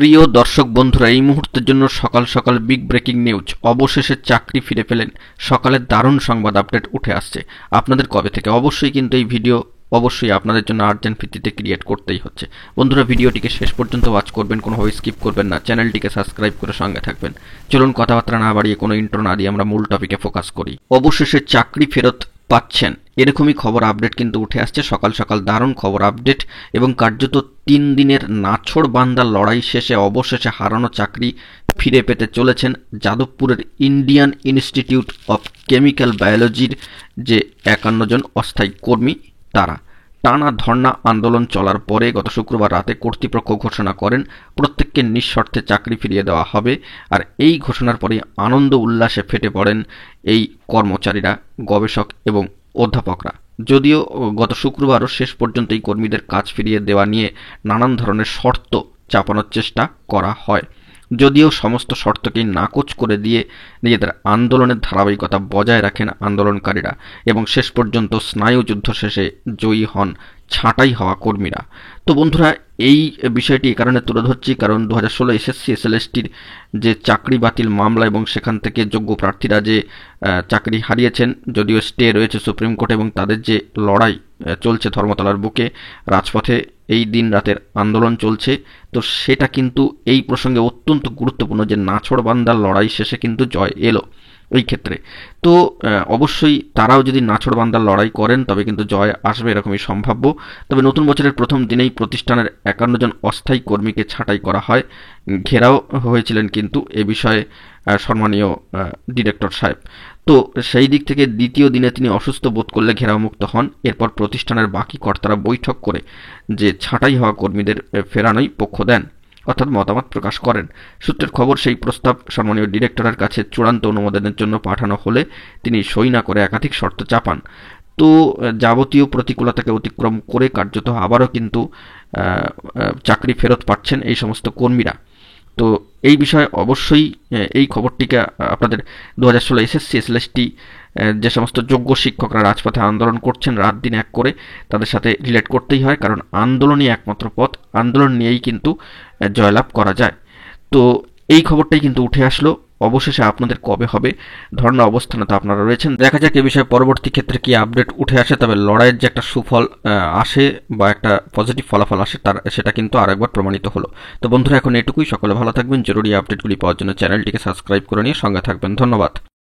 প্রিয় দর্শক বন্ধুরা, এই মুহূর্তের জন্য সকাল সকাল বিগ ব্রেকিং নিউজ। অবশেষে চাকরি ফিরে পেলেন। সকালে দারুণ সংবাদ আপডেট উঠে আসছে। আপনাদের কবে থেকে? অবশ্যই কিন্তু এই ভিডিও অবশ্যই আপনাদের জন্য আর্জেন্ট ভিত্তিতে ক্রিয়েট করতেই হচ্ছে। বন্ধুরা, ভিডিওটিকে শেষ পর্যন্ত ওয়াচ করবেন, কোনোভাবে স্কিপ করবেন না। চ্যানেলটিকে সাবস্ক্রাইব করে সঙ্গে থাকবেন। চলুন কথাবার্তা না বাড়িয়ে কোনো ইন্ট্রো না দিয়ে আমরা মূল টপিকে ফোকাস করি। অবশেষে চাকরি ফেরত পাচ্ছেন, এরকমই খবর আপডেট কিন্তু উঠে আসছে। সকাল সকাল দারুণ খবর আপডেট এবং কার্যত 3 দিনের নাছোড় বান্দার লড়াই শেষে অবশেষে হারানো চাকরি ফিরে পেতে চলেছেন যাদবপুরের ইন্ডিয়ান ইনস্টিটিউট অফ কেমিক্যাল বায়োলজির যে 51 জন অস্থায়ী কর্মী। তারা টানা ধর্ণা আন্দোলন চলার পরে গত শুক্রবার রাতে কর্তৃপক্ষ ঘোষণা করেন প্রত্যেককে নিঃশর্তে চাকরি ফিরিয়ে দেওয়া হবে। আর এই ঘোষণার পরে আনন্দ উল্লাসে ফেটে পড়েন এই কর্মচারীরা, গবেষক এবং অধ্যাপকরা। যদিও গত শুক্রবারও শেষ পর্যন্ত এই কর্মীদের কাজ ফিরিয়ে দেওয়া নিয়ে নানান ধরনের শর্ত চাপানোর চেষ্টা করা হয়, যদিও সমস্ত শর্তকেই নাকচ করে দিয়ে নিজেদের আন্দোলনের ধারাবাহিকতা বজায় রাখেন আন্দোলনকারীরা এবং শেষ পর্যন্ত স্নায়ুযুদ্ধ শেষে জয়ী হন ছাঁটাই হওয়া কর্মীরা। তো বন্ধুরা, এই বিষয়টি এ কারণে তুলে ধরছি কারণ 2016 এসএসসি এসএলএসটির যে চাকরি বাতিল মামলা এবং সেখান থেকে যোগ্য প্রার্থীরা যে চাকরি হারিয়েছেন, যদিও স্টে রয়েছে সুপ্রিম কোর্টে এবং তাদের যে লড়াই চলছে ধর্মতলার বুকে, রাজপথে এই দিন রাতের আন্দোলন চলছে। তো সেটা কিন্তু এই প্রসঙ্গে অত্যন্ত গুরুত্বপূর্ণ যে নাছোড়বান্দার লড়াই শেষে কিন্তু জয় এলো এই ক্ষেত্রে। তো অবশ্যই তারাও যদি নাছোড়বান্দার লড়াই করেন তবে কিন্তু জয় আসবে, এরকমই সম্ভাব্য। তবে নতুন বছরের প্রথম দিনেই প্রতিষ্ঠানের 51 জন অস্থায়ী কর্মীকে ছাঁটাই করা হয়। ঘেরাও হয়েছিলেন কিন্তু এ বিষয়ে সম্মানীয় ডিরেক্টর সাহেব। তো সেই দিক থেকে দ্বিতীয় দিনে তিনি অসুস্থ বোধ করলে ঘেরাওমুক্ত হন। এরপর প্রতিষ্ঠানের বাকি কর্তারা বৈঠক করে যে ছাঁটাই হওয়া কর্মীদের ফেরানোই পক্ষ দেন, অর্থাৎ মতামত প্রকাশ করেন। সূত্রের খবর, সেই প্রস্তাব সম্মানীয় ডিরেক্টরের কাছে চূড়ান্ত অনুমোদনের জন্য পাঠানো হলে তিনি সই না করে একাধিক শর্ত চাপান। তো যাবতীয় প্রতিকূলতাকে অতিক্রম করে কার্যত আবারও কিন্তু চাকরি ফেরত পাচ্ছেন এই সমস্ত কর্মীরা। তো এই বিষয়ে অবশ্যই এই খবরটিকে আপনাদের 2016 এসএসসি এসএলএসটি যে সমস্ত যোগ্য শিক্ষকরা রাজপথে আন্দোলন করছেন রাত দিন এক করে, তাদের সাথে রিলেট করতেই হয়, কারণ আন্দোলনই একমাত্র পথ। আন্দোলন নিয়েই কিন্তু জয়লাভ করা যায়। তো এই খবরটাই কিন্তু উঠে আসলো। অবশেষে আপনাদের কবে হবে? ধর্ণা অবস্থানে তো আপনারা রয়েছেন। দেখা যাক এ বিষয়ে পরবর্তী ক্ষেত্রে কি আপডেট উঠে আসে। তবে লড়াইয়ের যে একটা সুফল আসে বা একটা পজিটিভ ফলাফল আসে, তার সেটা কিন্তু আরেকবার প্রমাণিত হলো। তো বন্ধুরা, এখন এটুকুই। সকলে ভালো থাকবেন। জরুরি আপডেটগুলি পাওয়ার জন্য চ্যানেলটিকে সাবস্ক্রাইব করে নিয়ে সঙ্গে থাকবেন। ধন্যবাদ।